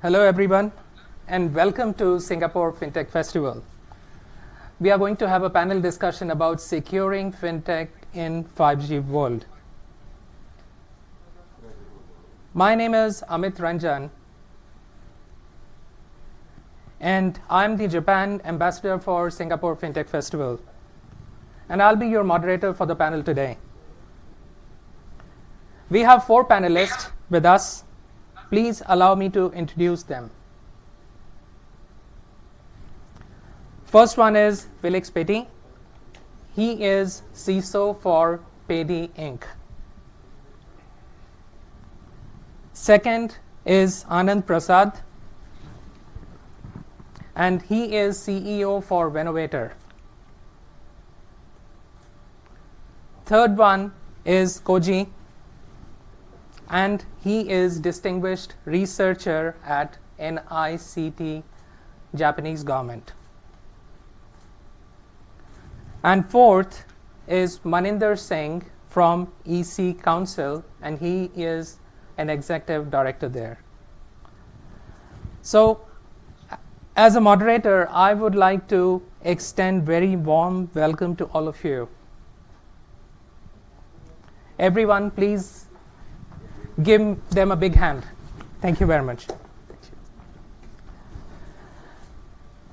Hello everyone, and welcome to Singapore FinTech Festival. We are going to have a panel discussion about securing FinTech in 5G world. My name is Amit Ranjan, and I'm the Japan ambassador for Singapore FinTech Festival. And I'll be your moderator for the panel today. We have 4 panelists with us. Please allow me to introduce them. First one is Felix Beatty. He is CISO for Paidy Inc. Second is Anand Prasad, and he is CEO for Wenovator. Third one is Koji, and he is distinguished researcher at NICT, Japanese government. And fourth is Maninder Singh from EC Council, and he is an executive director there. So, as a moderator, I would like to extend very warm welcome to all of you. Everyone, please give them a big hand. Thank you very much.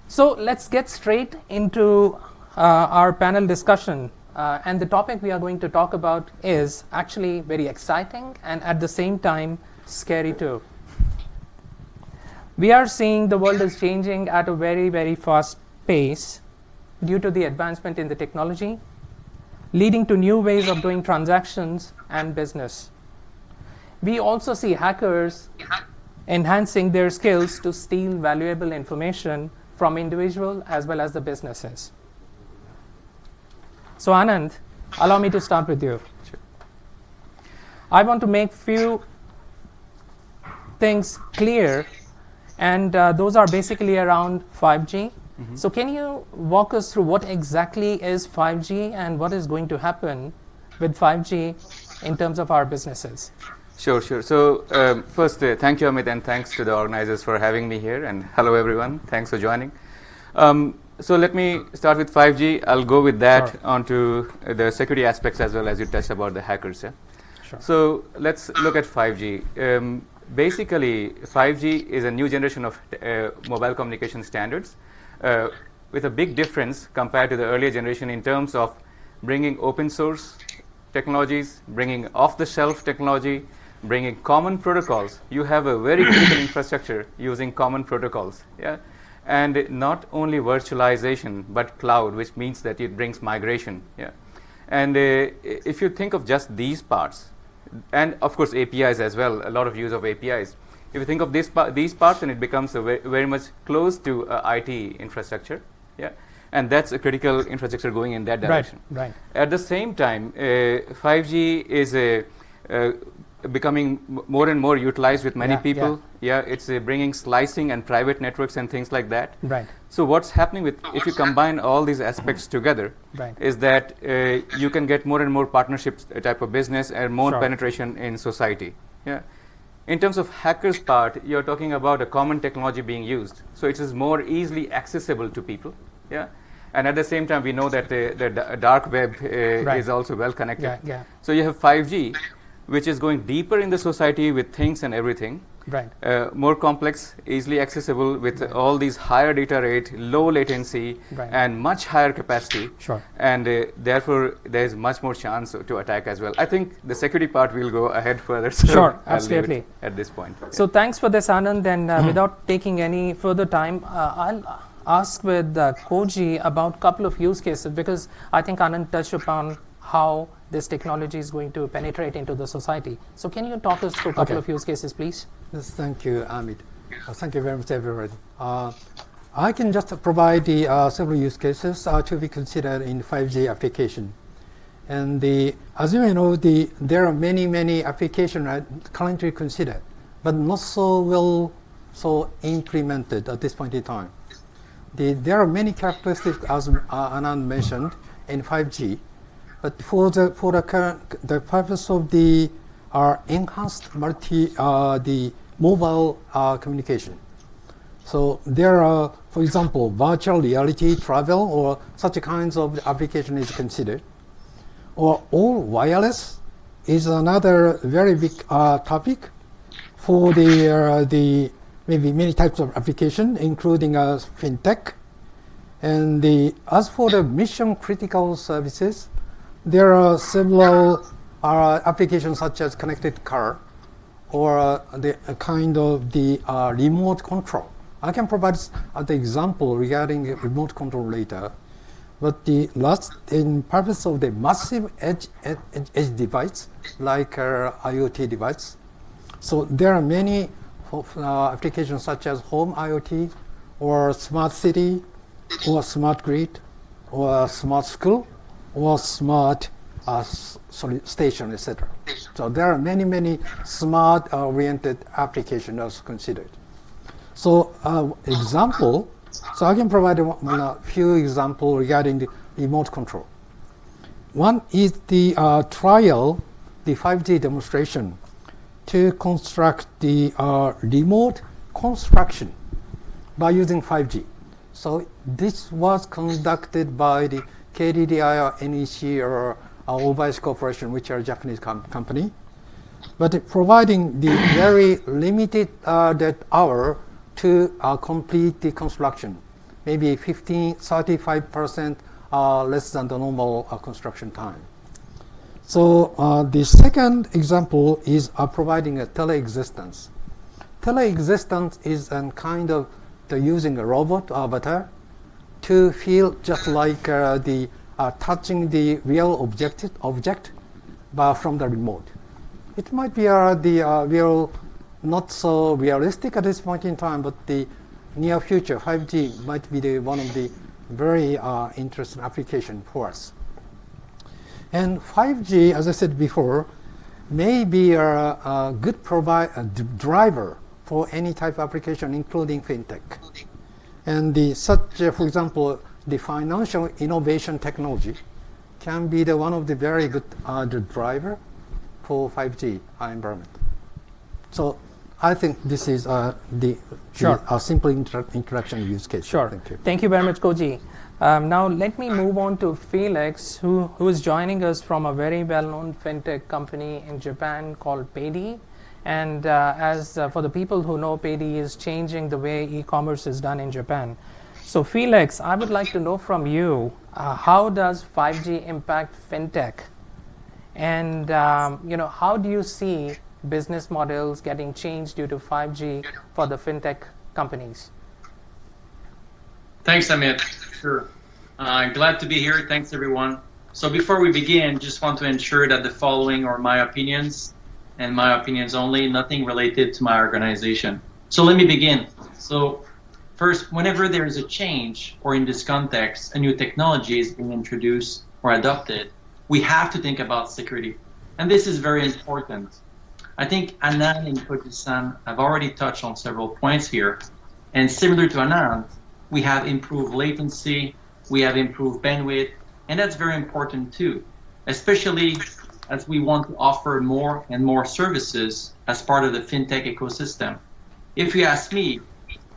So let's get straight into our panel discussion. And the topic we are going to talk about is actually very exciting and at the same time scary too. We are seeing the world is changing at a very, very fast pace due to the advancement in the technology, leading to new ways of doing transactions and business. We also see hackers enhancing their skills to steal valuable information from individuals as well as the businesses. So Anand, allow me to start with you. Sure. I want to make few things clear, and those are basically around 5G. Mm-hmm. So can you walk us through what exactly is 5G and what is going to happen with 5G in terms of our businesses? Sure. So first, thank you, Amit, and thanks to the organizers for having me here. And hello, everyone. Thanks for joining. So let me start with 5G. I'll go with that Sure. onto the security aspects as well as you touched about the hackers. Yeah? Sure. So let's look at 5G. Basically, 5G is a new generation of mobile communication standards with a big difference compared to the earlier generation in terms of bringing open source technologies, bringing off-the-shelf technology, bringing common protocols. You have a very critical infrastructure using common protocols. Yeah? And not only virtualization, but cloud, which means that it brings migration. Yeah? And if you think of just these parts, and of course APIs as well, a lot of use of APIs. If you think of these parts, then it becomes very much close to IT infrastructure. Yeah? And that's a critical infrastructure going in that direction. Right. At the same time, 5G is becoming more and more utilized with many people. Yeah, it's bringing slicing and private networks and things like that. Right. So what's happening if you combine all these aspects together, Right. is that you can get more and more partnerships type of business and more Sure. penetration in society. Yeah. In terms of hackers part, you're talking about a common technology being used. So it is more easily accessible to people. Yeah. And at the same time, we know that the dark web Right. is also well connected. Yeah. So you have 5G, which is going deeper in the society with things and everything. Right. More complex, easily accessible with all these higher data rate, low latency, Right. and much higher capacity. Sure. And therefore, there is much more chance to attack as well. I think the security part will go ahead further. So Sure, I'll leave it absolutely. at this point. So thanks for this, Anand. And without taking any further time, I'll ask with Koji about a couple of use cases, because I think Anand touched upon how this technology is going to penetrate into the society. So can you talk us through a couple of use cases, please? Yes, thank you, Amit. Thank you very much, everybody. I can just provide the several use cases to be considered in 5G application. And as you may know, there are many applications currently considered, but not so implemented at this point in time. There are many characteristics, as Anand mentioned, in 5G, but for the purpose of the enhanced the mobile communication, So there are, for example, virtual reality travel or such kinds of application is considered. Or all wireless is another very big topic for the maybe many types of application, including FinTech. And as for the mission critical services, there are several applications such as connected car or the kind of the remote control. I can provide the example regarding remote control later. But the last, in purpose of the massive edge device, like IoT device, so there are many applications such as home IoT, or smart city, or smart grid, or smart school, or smart station, etc. So there are many smart-oriented applications considered. So example. So I can provide a few examples regarding the remote control. One is the trial, the 5G demonstration to construct the remote construction by using 5G. So this was conducted by the KDDI or NEC or Obice Corporation, which are a Japanese company. But providing the very limited that hour to complete the construction, maybe 35% less than the normal construction time. So the second example is providing a teleexistence. Teleexistence is a kind of using a robot avatar to feel just like the touching the real object from the remote. It might be the real, not so realistic at this point in time, but the near future 5G might be one of the very interesting application for us. And 5G, as I said before, may be a good driver for any type of application, including FinTech. And for example, the financial innovation technology can be one of the very good driver for 5G environment. So I think this is a simple introduction use case. Sure. Thank you. Thank you very much, Koji. Now let me move on to Felix, who is joining us from a very well-known fintech company in Japan called Paidy. And for the people who know, Paidy is changing the way e-commerce is done in Japan. So Felix, I would like to know from you, how does 5G impact fintech? And how do you see business models getting changed due to 5G for the fintech companies? Thanks, Amit. Sure. Glad to be here. Thanks, everyone. So before we begin, just want to ensure that the following are my opinions, and my opinions only, nothing related to my organization. So let me begin. So first, whenever there is a change, or in this context, a new technology is being introduced or adopted, we have to think about security. And this is very important. I think Anand and Koji-san have already touched on several points here. And similar to Anand, we have improved latency, we have improved bandwidth, and that's very important too, especially as we want to offer more and more services as part of the fintech ecosystem. If you ask me,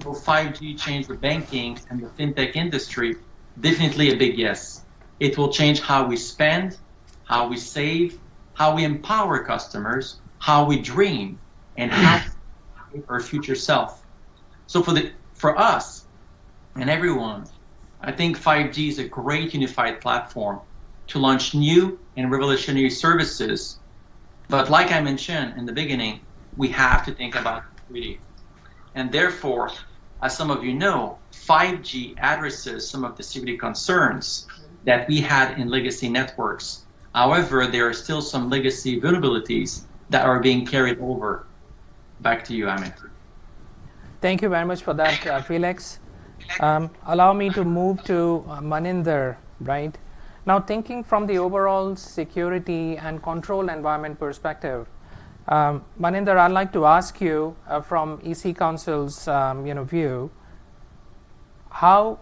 will 5G change the banking and the fintech industry? Definitely a big yes. It will change how we spend, how we save, how we empower customers, how we dream, and how we our future self. So for us and everyone, I think 5G is a great unified platform to launch new and revolutionary services. But like I mentioned in the beginning, we have to think about security. And therefore, as some of you know, 5G addresses some of the security concerns that we had in legacy networks. However, there are still some legacy vulnerabilities that are being carried over. Back to you, Amit. Thank you very much for that, Felix. Allow me to move to Maninder, right? Now, thinking from the overall security and control environment perspective, Maninder, I'd like to ask you from EC Council's view, how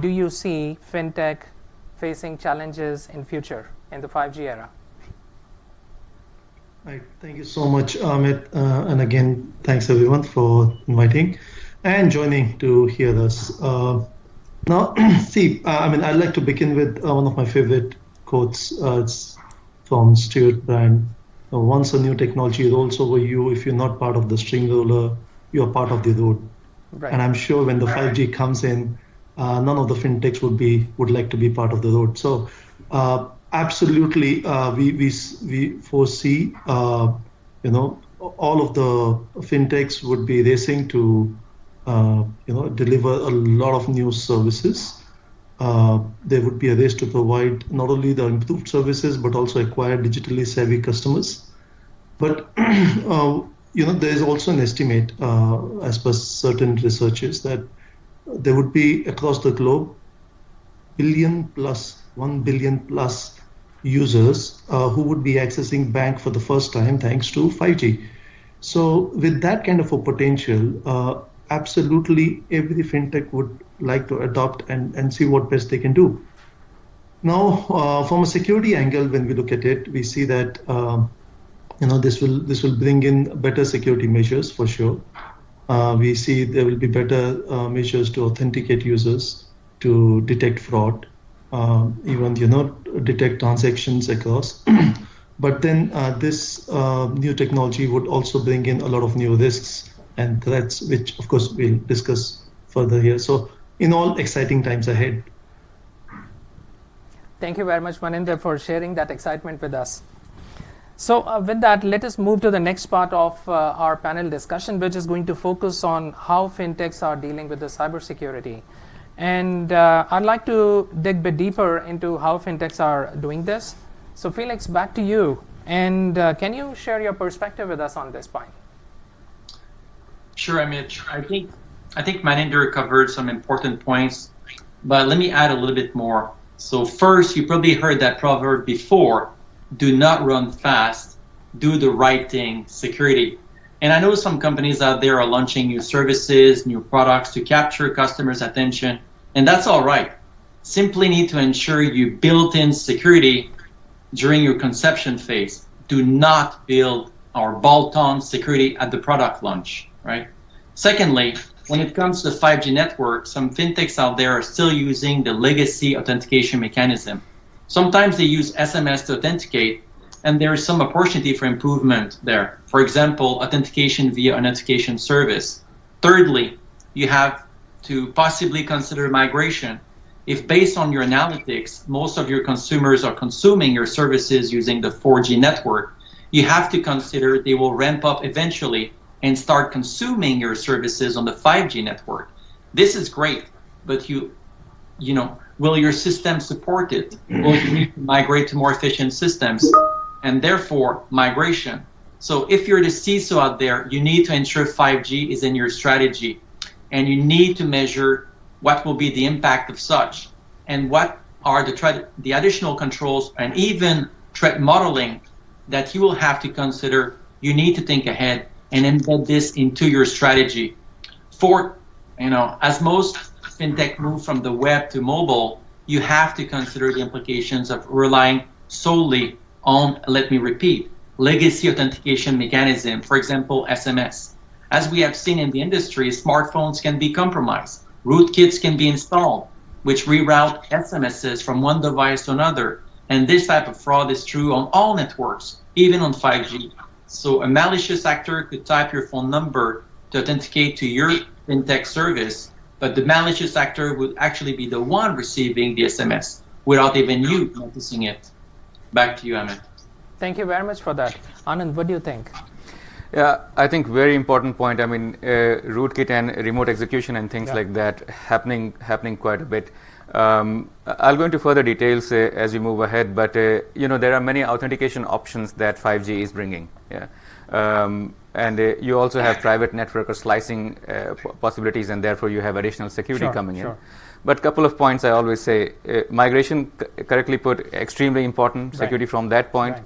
do you see fintech facing challenges in future in the 5G era? Thank you so much, Amit, and again, thanks everyone for inviting. and joining to hear us. Now, see, I'd like to begin with one of my favorite quotes. It's from Stuart Brand. Once a new technology rolls over you, if you're not part of the string roller, you are part of the road. Right. And I'm sure when the 5G comes in, none of the fintechs would like to be part of the road. So, absolutely, we foresee, all of the fintechs would be racing to, deliver a lot of new services. There would be a race to provide not only the improved services but also acquire digitally savvy customers. But there is also an estimate, as per certain researchers, that there would be across the globe 1 billion plus users who would be accessing bank for the first time thanks to 5G. So with that kind of a potential, absolutely every fintech would like to adopt and see what best they can do. Now, from a security angle, when we look at it, we see that this will bring in better security measures for sure. We see there will be better measures to authenticate users, to detect fraud, even detect transactions across. But then this new technology would also bring in a lot of new risks and threats, which of course we'll discuss further here. So in all, exciting times ahead. Thank you very much, Maninder, for sharing that excitement with us. So with that, let us move to the next part of our panel discussion, which is going to focus on how fintechs are dealing with the cybersecurity. And I'd like to dig a bit deeper into how fintechs are doing this. So Felix, back to you. And can you share your perspective with us on this point? Sure, Amit. I think Maninder covered some important points, but let me add a little bit more. So first, you probably heard that proverb before: do not run fast, do the right thing, security. And I know some companies out there are launching new services, new products to capture customers' attention, and that's all right. Simply need to ensure you built in security during your conception phase. Do not build or bolt-on security at the product launch, right? Secondly, when it comes to 5G network, some fintechs out there are still using the legacy authentication mechanism. Sometimes they use SMS to authenticate, and there is some opportunity for improvement there. For example, authentication via an authentication service. Thirdly, you have to possibly consider migration. If based on your analytics, most of your consumers are consuming your services using the 4G network, you have to consider they will ramp up eventually and start consuming your services on the 5G network. This is great, but will your system support it? Will you need to migrate to more efficient systems? And therefore, migration. So if you're the CISO out there, you need to ensure 5G is in your strategy. And you need to measure what will be the impact of such, and what are the additional controls and even threat modeling that you will have to consider. You need to think ahead and embed this into your strategy. Fourth, as most fintech move from the web to mobile, you have to consider the implications of relying solely on, let me repeat, legacy authentication mechanism, for example, SMS. As we have seen in the industry, smartphones can be compromised. Rootkits can be installed, which reroute SMSs from one device to another. And this type of fraud is true on all networks, even on 5G. So a malicious actor could type your phone number to authenticate to your fintech service, but the malicious actor would actually be the one receiving the SMS without even you noticing it. Back to you, Amit. Thank you very much for that. Anand, what do you think? Yeah, I think very important point. I mean, rootkit and remote execution and things like that happening quite a bit. I'll go into further details as we move ahead, but there are many authentication options that 5G is bringing. Yeah, and you also have private network or slicing possibilities, and therefore you have additional security coming in. But couple of points I always say: migration, correctly put, extremely important. Security from that point. Right.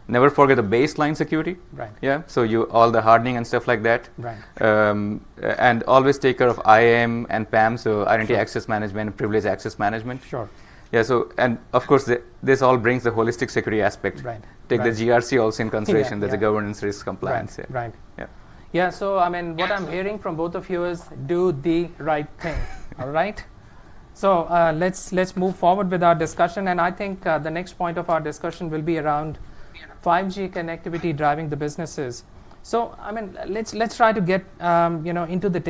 Never forget the baseline security. Right. Yeah. So all the hardening and stuff like that. Right. And always take care of IAM and PAM, so identity access management, privilege access management. Sure. Yeah. So, and of course, this all brings the holistic security aspect. Right. Take the GRC also in consideration. There's a yeah. governance, risk, compliance. Right. Yeah. Yeah, so I mean, what I'm hearing from both of you is do the right thing. All right. So let's move forward with our discussion, and I think the next point of our discussion will be around 5G connectivity driving the businesses. So I mean, let's try to get into the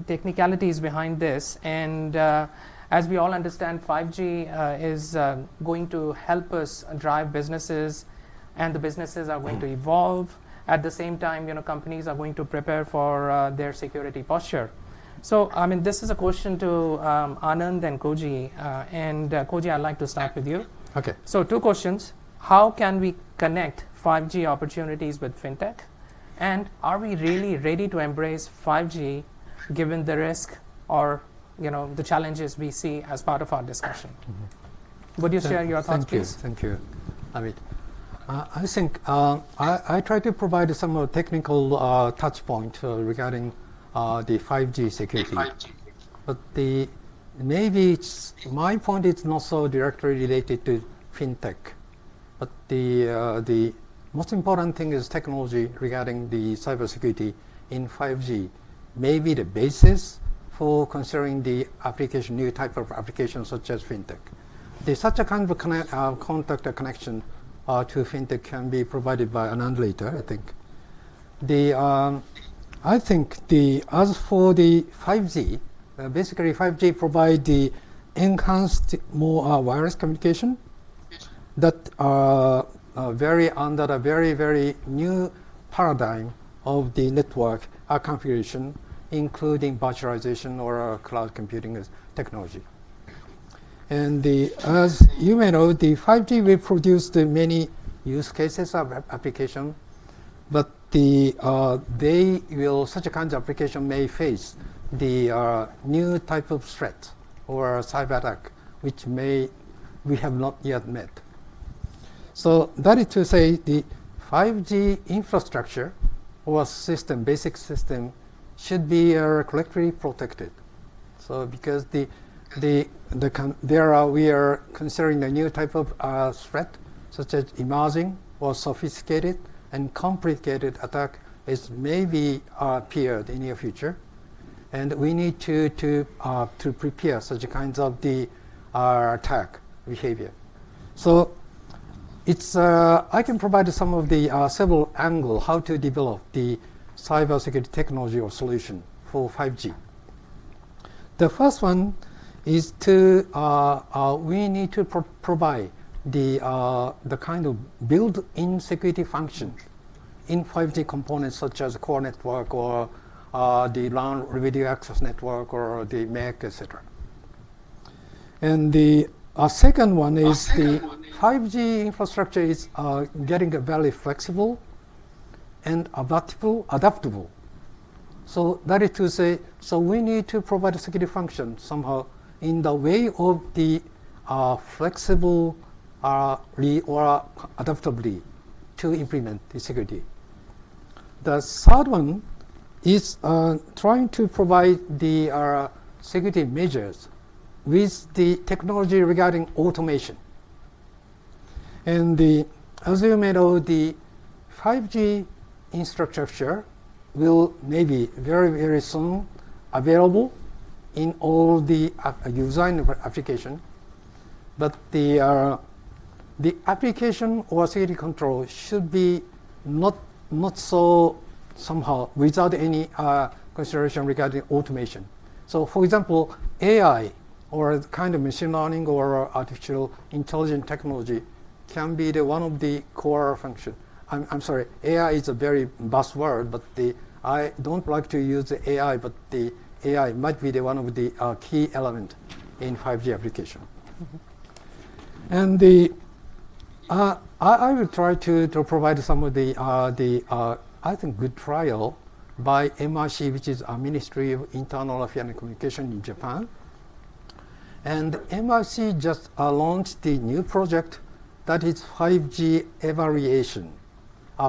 technicalities behind this, and as we all understand, 5G is going to help us drive businesses, and the businesses are going to evolve. At the same time, companies are going to prepare for their security posture. So, I mean, this is a question to Anand and Koji. Koji, I'd like to start with you. Okay. So, two questions. How can we connect 5G opportunities with FinTech? And are we really ready to embrace 5G given the risk or the challenges we see as part of our discussion? Mm-hmm. Would you share your thoughts, please? Thank you, Amit. I think I try to provide some technical touch point regarding the 5G security. But maybe my point is not so directly related to FinTech. But the most important thing is technology regarding the cybersecurity in 5G. Maybe the basis for considering the application, new type of application such as FinTech. Such a kind of contact connection to FinTech can be provided by Anand later, I think. I think as for the 5G, basically 5G provide the enhanced more wireless communication that are under a very, very new paradigm of the network configuration, including virtualization or cloud computing technology. And as you may know, the 5G will produce the many use cases of application, but such a kind of application may face the new type of threat or cyber attack, which we have not yet met. So that is to say, the 5G infrastructure or system, basic system, should be collectively protected. So because we are considering a new type of threat, such as emerging or sophisticated and complicated attack is maybe appeared in the near future, and we need to prepare such kinds of the attack behavior. So it's I can provide some of the several angles how to develop the cybersecurity technology or solution for 5G. The first one is we need to provide the kind of built-in security function in 5G components such as core network or the LAN radio access network or the MAC, etc. And the second one is the 5G infrastructure is getting very flexible and adaptable. So that is to say, so we need to provide a security function somehow in the way of the flexible or adaptably to implement the security. The third one is trying to provide the security measures with the technology regarding automation. And as you may know, the 5G infrastructure will maybe very, very soon available in all the user application, but the application or security control should be not so somehow without any consideration regarding automation. So, for example, AI or kind of machine learning or artificial intelligence technology can be one of the core functions. I'm sorry, AI is a very buzzword, but I don't like to use the AI, but the AI might be one of the key element in 5G application. Mm-hmm. And I will try to provide some of the I think good trial by MIC, which is a Ministry of Internal Affairs and Communication in Japan. And MIC just launched the new project that is 5G evaluation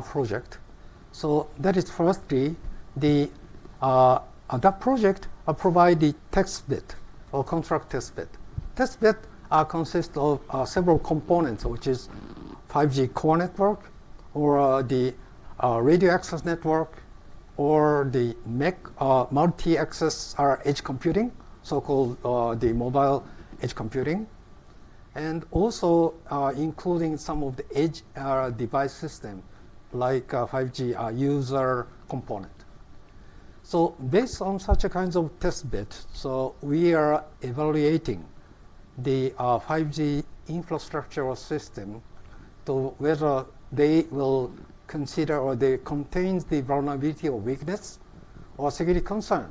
project. So that is firstly that project provide the test bed or contract test bed. Test bed consists of several components, which is 5G core network or the radio access network or the MEC, multi-access edge computing, so-called the mobile edge computing, and also including some of the edge device system like 5G user component. So based on such a kinds of test bed, so we are evaluating the 5G infrastructural system to whether they will consider or they contains the vulnerability or weakness or security concern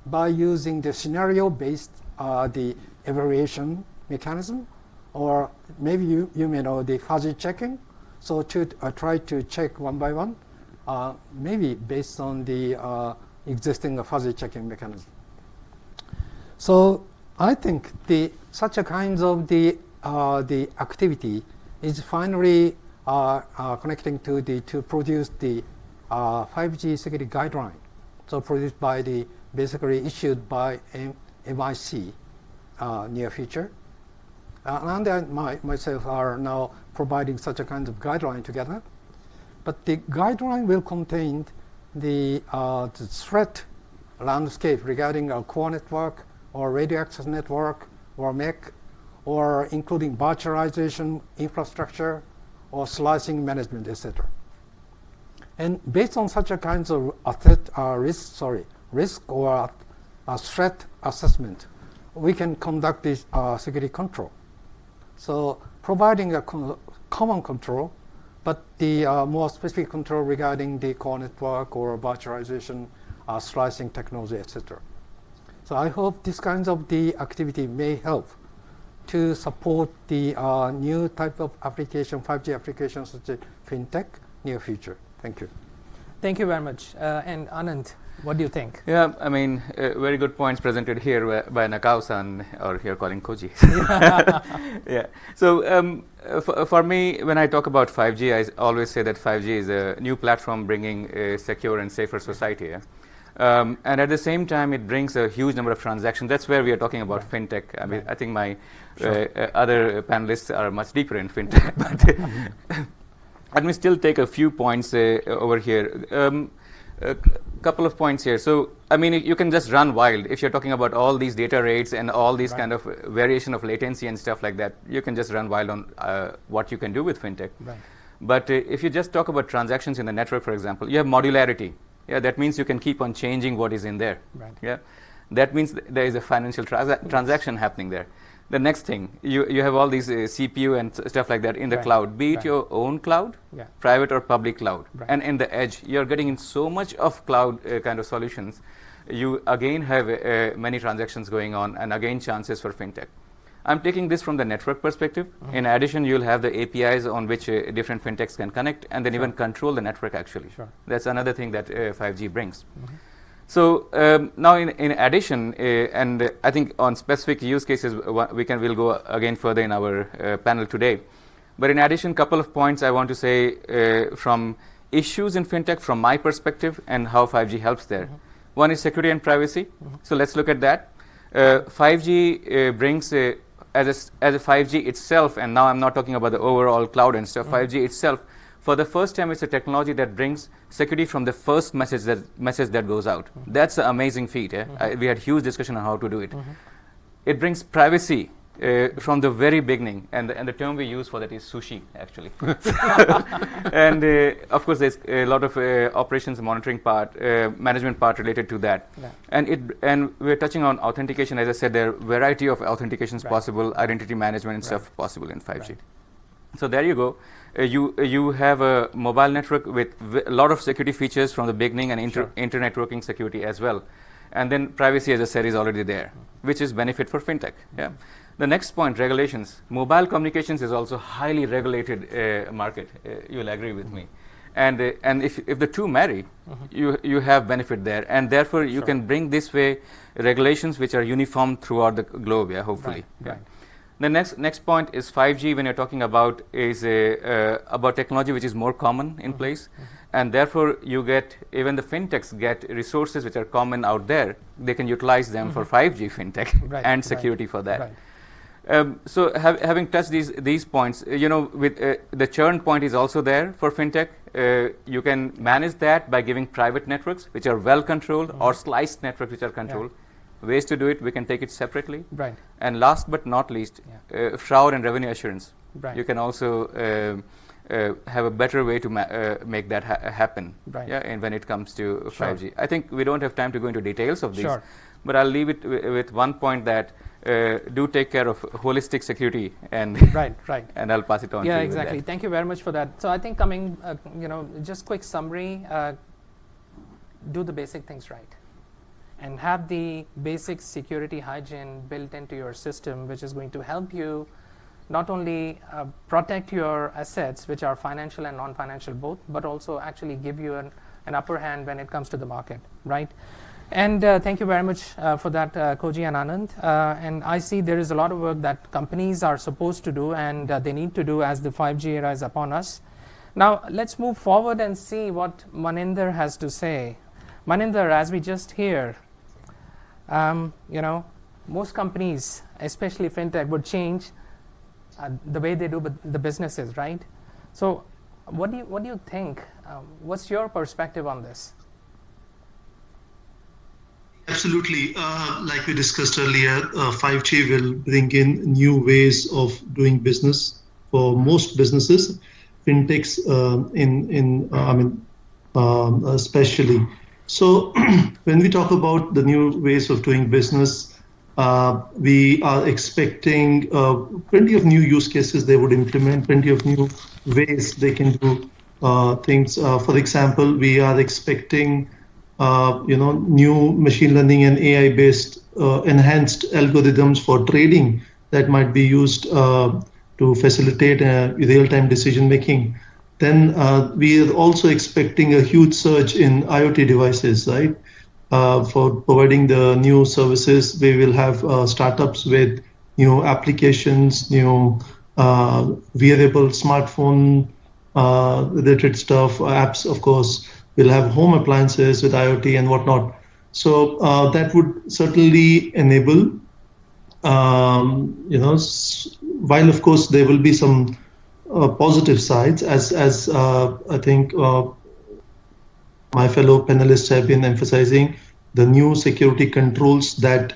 by using the scenario-based the evaluation mechanism, or maybe you may know the fuzzy checking. So to try to check one by one, maybe based on the existing fuzzy checking mechanism. So I think such a kinds of the activity is finally connecting to produce the 5G security guideline. So produced by basically issued by MIC near future. Anand and myself are now providing such a kind of guideline together. But the guideline will contain the threat landscape regarding a core network or radio access network or MEC, or including virtualization infrastructure or slicing management, etc. And based on such a kinds of risk or threat assessment, we can conduct this security control. So providing a common control, but the more specific control regarding the core network or virtualization, slicing technology, etc. So I hope this kinds of the activity may help to support the new type of application, 5G applications such as FinTech near future. Thank you. Thank you very much. And Anand, what do you think? Yeah, I mean, very good points presented here by Nakao-san, or here calling Koji. Yeah. So for me, when I talk about 5G, I always say that 5G is a new platform bringing a secure and safer society. Yeah? And at the same time, it brings a huge number of transactions. That's where we are talking about FinTech. I mean, I think my other panelists are much deeper in FinTech. But let me still take a few points over here. A couple of points here. So, I mean, you can just run wild. If you're talking about all these data rates and all these kind of variation of latency and stuff like that, you can just run wild on what you can do with FinTech. Right. But if you just talk about transactions in the network, for example, you have modularity. Yeah, that means you can keep on changing what is in there. Right. Yeah, that means there is a financial transaction happening there. The next thing, you have all these CPU and stuff like that in the cloud, be it your own cloud, private or public cloud. And in the edge, you're getting in so much of cloud kind of solutions. You again have many transactions going on, and again chances for FinTech. I'm taking this from the network perspective. In addition, you'll have the APIs on which different FinTechs can connect, and then even control the network actually. That's another thing that 5G brings. So now in addition, and I think on specific use cases, we'll go again further in our panel today. But in addition, couple of points I want to say from issues in FinTech from my perspective and how 5G helps there. One is security and privacy. So let's look at that. 5G brings as a 5G itself, and now I'm not talking about the overall cloud and stuff, 5G itself, for the first time, it's a technology that brings security from the first message that goes out. That's an amazing feat. We had huge discussion on how to do it. It brings privacy from the very beginning, and the term we use for that is sushi, actually. And of course, there's a lot of operations monitoring part, management part related to that. And we're touching on authentication. As I said, there are a variety of authentications possible, identity management and stuff possible in 5G. So there you go. You have a mobile network with a lot of security features from the beginning, and inter-networking security as well. And then privacy, as I said, is already there, which is benefit for FinTech. Yeah. The next point, regulations. Mobile communications is also highly regulated market. You'll agree with me. And if the two marry, you have benefit there, and therefore you can bring this way regulations which are uniform throughout the globe. Yeah, hopefully. Right. The next point is 5G. When you're talking about is about technology which is more common in place, and therefore you get even the FinTechs get resources which are common out there. They can utilize them for 5G FinTech and security for that. So having touched these points, with the churn point is also there for FinTech. You can manage that by giving private networks, which are well controlled, or sliced networks, which are controlled. Ways to do it, we can take it separately. Right. And last but not least, fraud and revenue assurance. Right. You can also have a better way to make that happen. Right. Yeah, and when it comes to 5G. I think we don't have time to go into details of these, Sure. but I'll leave it with one point that do take care of holistic security, and Right. and I'll pass it on to you. Yeah, exactly. Thank you very much for that. So I think coming, just quick summary, do the basic things right. And have the basic security hygiene built into your system, which is going to help you not only protect your assets, which are financial and non-financial both, but also actually give you an upper hand when it comes to the market, right? And thank you very much for that, Koji and Anand. And I see there is a lot of work that companies are supposed to do and they need to do as the 5G era is upon us. Now, let's move forward and see what Maninder has to say. Maninder, as we just hear, most companies, especially FinTech, would change the way they do the businesses, right? So what do you think? What's your perspective on this? Absolutely. Like we discussed earlier, 5G will bring in new ways of doing business for most businesses, fintechs especially. So when we talk about the new ways of doing business, we are expecting plenty of new use cases they would implement, plenty of new ways they can do things. For example, we are expecting new machine learning and AI-based enhanced algorithms for trading that might be used to facilitate real-time decision making. Then we are also expecting a huge surge in IoT devices, right? For providing the new services, we will have startups with new applications, new wearable smartphone related stuff, apps, of course. We'll have home appliances with IoT and whatnot. So that would certainly enable, while of course there will be some positive sides, as I think my fellow panelists have been emphasizing, the new security controls that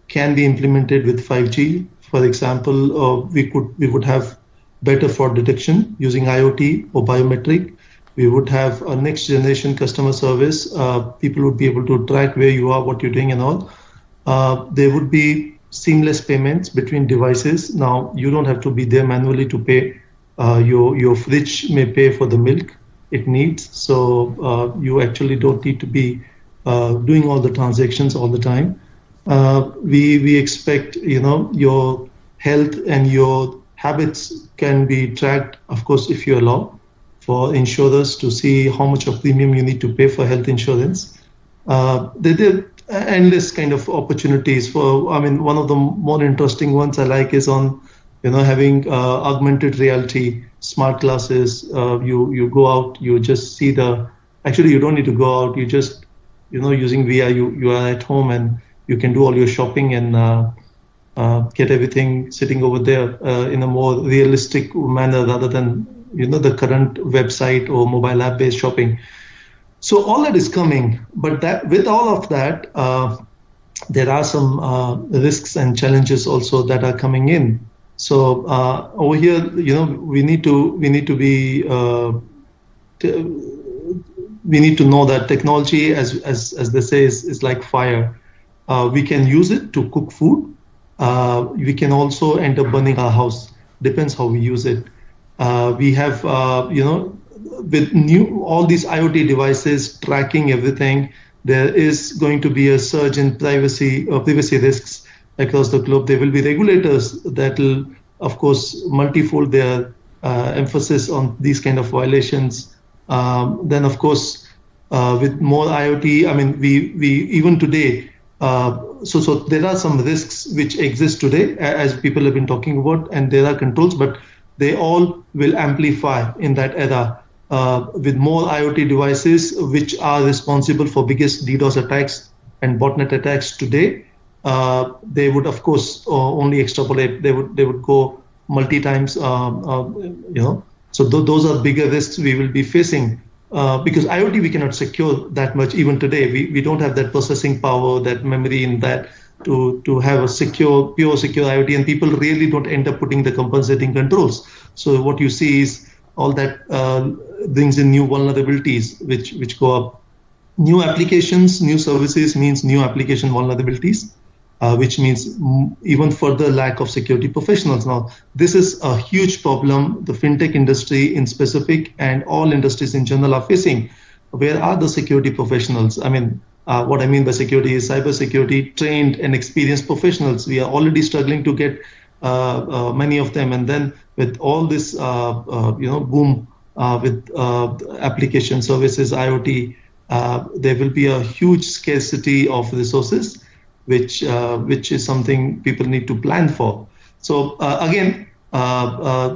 can be implemented with 5G. For example, we would have better fraud detection using IoT or biometric. We would have a next generation customer service. People would be able to track where you are, what you're doing and all. There would be seamless payments between devices. Now, you don't have to be there manually to pay. Your fridge may pay for the milk it needs. So you actually don't need to be doing all the transactions all the time. We expect, your health and your habits can be tracked, of course, if you allow, for insurers to see how much of premium you need to pay for health insurance. There are endless kind of opportunities one of the more interesting ones I like is on, having augmented reality, smart glasses. You go out, you just see actually you don't need to go out, you just, using VR, you are at home and you can do all your shopping and get everything sitting over there in a more realistic manner rather than the current website or mobile app-based shopping. So all that is coming, but with all of that, there are some risks and challenges also that are coming in. So over here, we need to know that technology, as they say, is like fire. We can use it to cook food. We can also end up burning our house. Depends how we use it. We have, with all these IoT devices tracking everything, there is going to be a surge in privacy risks across the globe. There will be regulators that will, of course, multifold their emphasis on these kind of violations. Then, of course, with more IoT, we even today, so there are some risks which exist today, as people have been talking about, and there are controls, but they all will amplify in that era with more IoT devices, which are responsible for biggest DDoS attacks and botnet attacks today. They would, of course, only extrapolate. They would go multi times. So those are bigger risks we will be facing. Because IoT we cannot secure that much even today. We don't have that processing power, that memory in that to have a pure secure IoT, and people really don't end up putting the compensating controls. So what you see is all that brings in new vulnerabilities which go up. New applications, new services means new application vulnerabilities, which means even further lack of security professionals. Now, this is a huge problem the fintech industry in specific and all industries in general are facing. Where are the security professionals? I mean, what I mean by security is cybersecurity trained and experienced professionals. We are already struggling to get many of them, and then with all this, boom with application services, IoT, there will be a huge scarcity of resources, which is something people need to plan for. So again,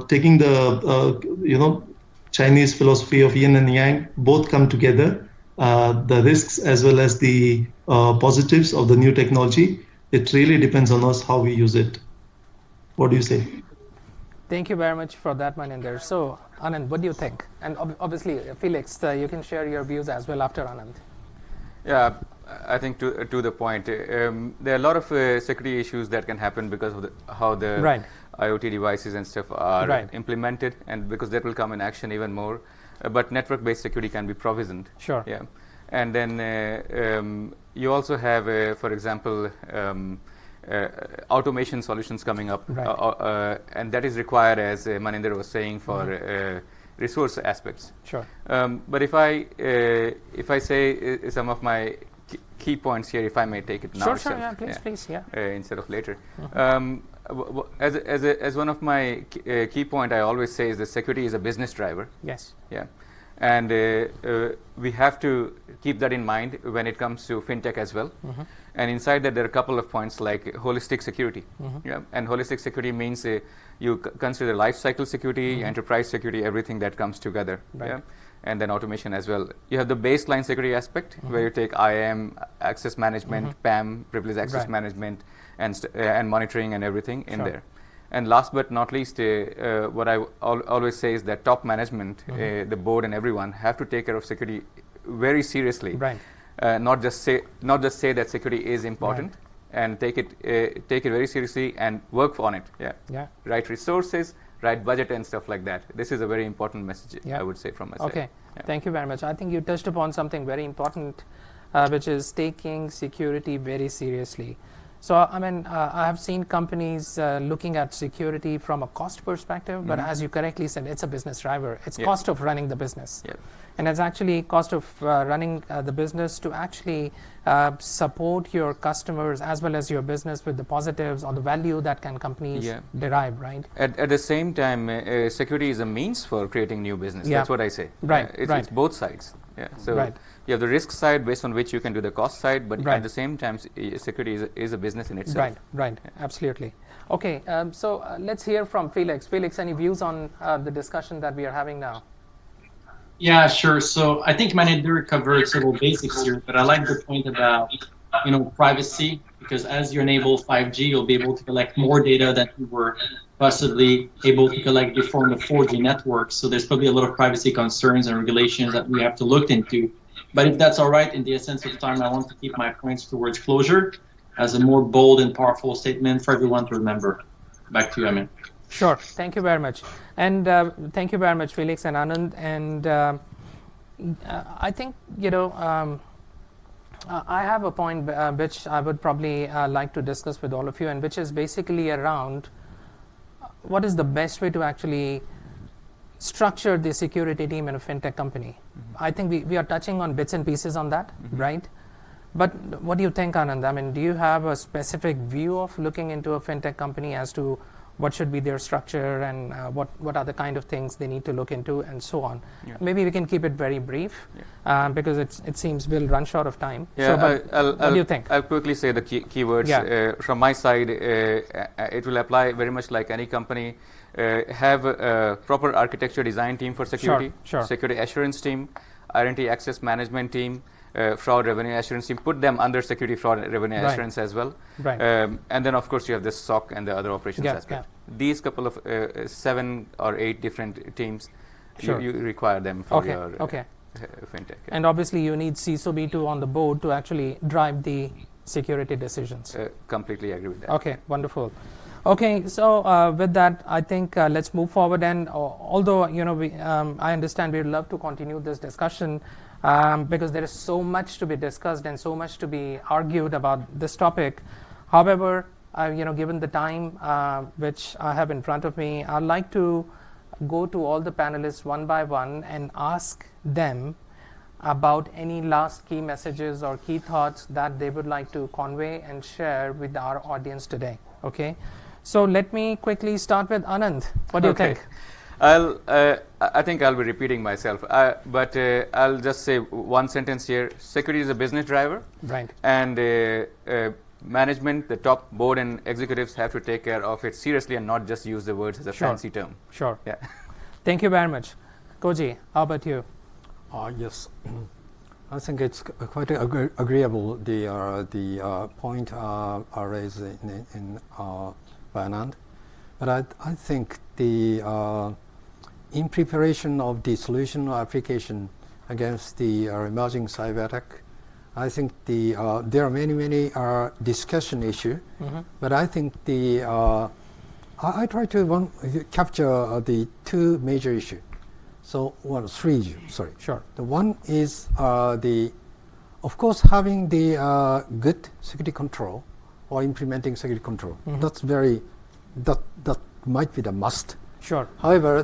taking the Chinese philosophy of yin and yang, both come together. The risks as well as the positives of the new technology. It really depends on us how we use it. What do you say? Thank you very much for that, Maninder. So, Anand, what do you think? And obviously, Felix, you can share your views as well after Anand. Yeah, I think to the point, there are a lot of security issues that can happen because of how the IoT devices and stuff are implemented, and because that will come in action even more. But network-based security can be provisioned. Sure. Yeah, and then you also have, for example, automation solutions coming up, and that is required, as Maninder was saying, for resource aspects. Sure. But if I say some of my key points here, if I may take it now. Sure, yeah, please, yeah. Instead of later. As one of my key point, I always say is that security is a business driver. Yes. Yeah, and we have to keep that in mind when it comes to fintech as well. And inside that, there are a couple of points like holistic security. Yeah, and holistic security means you consider life cycle security, enterprise security, everything that comes together. Yeah. And then automation as well. You have the baseline security aspect, where you take IAM, access management, PAM, privileged access management, and monitoring and everything in there. And last but not least, what I always say is that top management, the board and everyone, have to take care of security very seriously. Not just say that security is important, and take it very seriously and work on it. Yeah. Right resources, right budget and stuff like that. This is a very important message, I would say, from my side. Okay, thank you very much. I think you touched upon something very important, which is taking security very seriously. So, I mean, I have seen companies looking at security from a cost perspective, but as you correctly said, it's a business driver. It's cost of running the business. And it's actually cost of running the business to actually support your customers as well as your business with the positives or the value that can companies derive, right? At the same time, security is a means for creating new business. That's what I say. It's both sides. Yeah. So you have the risk side based on which you can do the cost side, but at the same time, security is a business in itself. Absolutely. Okay, so let's hear from Felix. Felix, any views on the discussion that we are having now? Yeah, sure. So I think Maninder covered several basics here, but I like the point about, privacy, because as you enable 5G, you'll be able to collect more data than you were possibly able to collect before on the 4G network. So there's probably a lot of privacy concerns and regulations that we have to look into. But if that's all right, in the essence of time, I want to keep my points towards closure as a more bold and powerful statement for everyone to remember. Back to you, Amit. Sure. Thank you very much. And thank you very much, Felix and Anand. And I think, I have a point which I would probably like to discuss with all of you, and which is basically around what is the best way to actually structure the security team in a fintech company. I think we are touching on bits and pieces on that, right? But what do you think, Anand? I mean, do you have a specific view of looking into a fintech company as to what should be their structure and what are the kind of things they need to look into and so on? Maybe we can keep it very brief because it seems we'll run short of time. What do you think? I'll quickly say the keywords. From my side, it will apply very much like any company. Have a proper architecture design team for security, security assurance team, identity access management team, fraud revenue assurance team, put them under security fraud revenue assurance as well. And then of course you have the SOC and the other operations aspect. These couple of 7 or 8 different teams Sure. You require them for your fintech. And obviously, you need CISO B2 on the board to actually drive the security decisions. Completely agree with that. Okay, wonderful. Okay, so with that, I think let's move forward. And although I understand we'd love to continue this discussion because there is so much to be discussed and so much to be argued about this topic. However, given the time which I have in front of me, I'd like to go to all the panelists one by one and ask them about any last key messages or key thoughts that they would like to convey and share with our audience today. Okay, so let me quickly start with Anand. What do you think? I think I'll be repeating myself, but I'll just say one sentence here. Security is a business driver, right? And management, the top board and executives have to take care of it seriously and not just use the words as a fancy term. Sure. Yeah. Thank you very much. Koji, how about you? Yes, I think it's quite agreeable, the point raised by Anand. But I think in preparation of the solution or application against the emerging cyber attack, I think there are many discussion issues. But I think I try to capture the two major issues. So three issues. Sorry. Sure. The one is of course, having the good security control or implementing security control. That's that might be the must. Sure. However,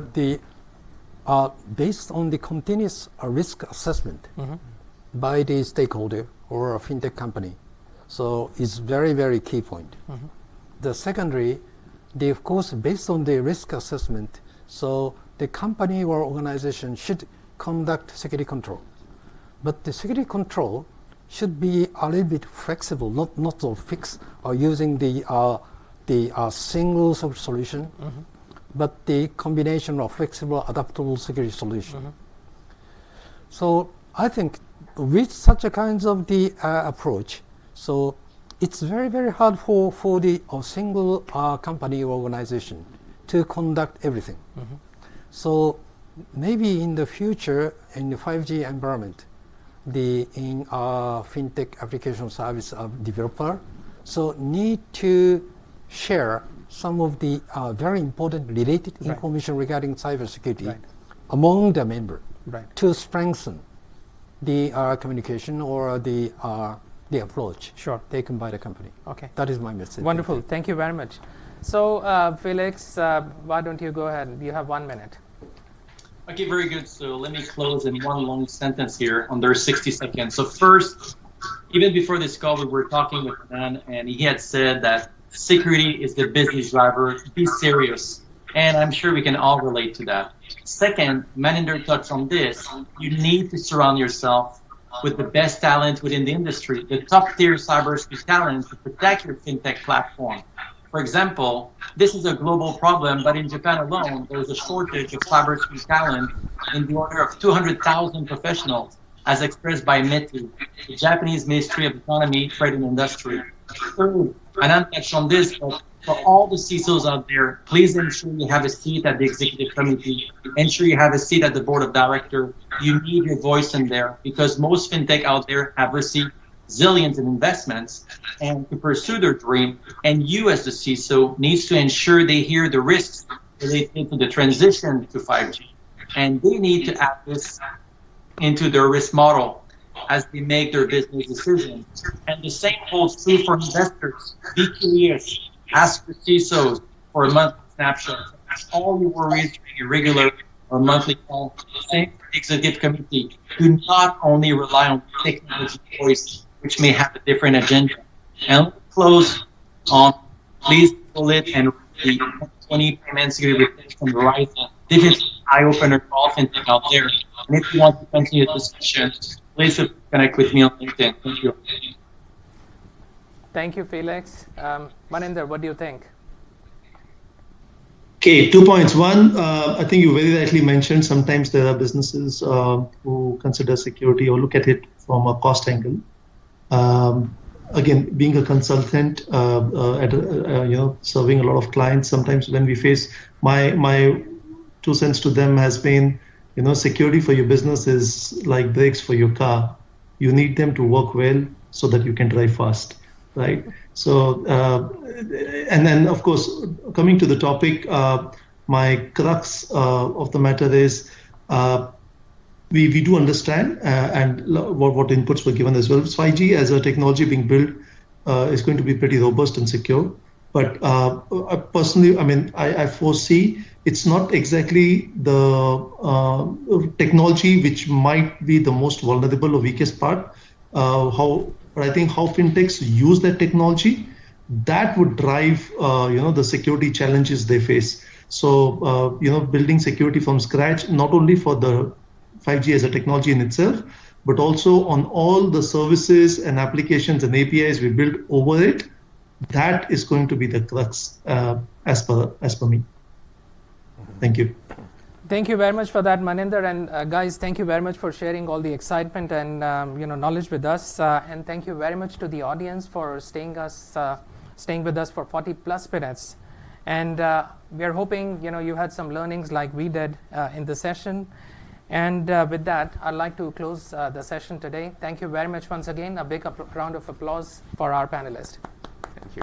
based on the continuous risk assessment by the stakeholder or a fintech company, so it's very key point. The secondary, of course, based on the risk assessment, so the company or organization should conduct security control. But the security control should be a little bit flexible, not so fixed or using the single solution, but the combination of flexible, adaptable security solution. So I think with such a kinds of the approach, so it's very hard for the single company or organization to conduct everything. So maybe in the future, in the 5G environment, in fintech application service developer, so need to share some of the very important related information regarding cybersecurity among the member to strengthen the communication or the approach taken by the company. Okay, that is my message. Wonderful. Thank you very much. So, Felix, why don't you go ahead? You have 1 minute. Okay, very good. So let me close in one long sentence here under 60 seconds. So first, even before this call, we were talking with Anand, and he had said that security is the business driver. Be serious. And I'm sure we can all relate to that. Second, Maninder touched on this. You need to surround yourself with the best talent within the industry, the top tier cybersecurity talent to protect your fintech platform. For example, this is a global problem, but in Japan alone, there is a shortage of cybersecurity talent in the order of 200,000 professionals, as expressed by METI, the Japanese Ministry of Economy, Trade and Industry. Third, and I'm touched on this, but for all the CISOs out there, please ensure you have a seat at the executive committee. Ensure you have a seat at the board of directors. You need your voice in there because most fintech out there have received zillions in investments and to pursue their dream. And you as the CISO needs to ensure they hear the risks related to the transition to 5G. And they need to add this into their risk model as they make their business decisions. And the same holds true for investors. Be curious. Ask your CISOs for a monthly snapshot. Ask all your worries during a regular or monthly call. Same for the executive committee. Do not only rely on technology voice, which may have a different agenda. And let's close on, please pull it and read the 20 payment security reports from Verizon. This is an eye-opener for all fintech out there. And if you want to continue the discussion, please connect with me on LinkedIn. Thank you. Thank you, Felix. Maninder, what do you think? Okay, 2 points. One, I think you very rightly mentioned sometimes there are businesses who consider security or look at it from a cost angle. Again, being a consultant, serving a lot of clients, sometimes when we face my 2 cents to them has been, security for your business is like brakes for your car. You need them to work well so that you can drive fast, right? So, and then of course, coming to the topic, my crux of the matter is we do understand and what inputs were given as well. 5G as a technology being built is going to be pretty robust and secure. But personally, I foresee it's not exactly the technology which might be the most vulnerable or weakest part. But I think how fintechs use that technology, that would drive the security challenges they face. So building security from scratch, not only for the 5G as a technology in itself, but also on all the services and applications and APIs we build over it, that is going to be the crux as per me. Thank you. Thank you very much for that, Maninder. And guys, thank you very much for sharing all the excitement and knowledge with us. And thank you very much to the audience for staying with us for 40 plus minutes. And we are hoping you had some learnings like we did in the session. And with that, I'd like to close the session today. Thank you very much once again. A big round of applause for our panelists. Thank you.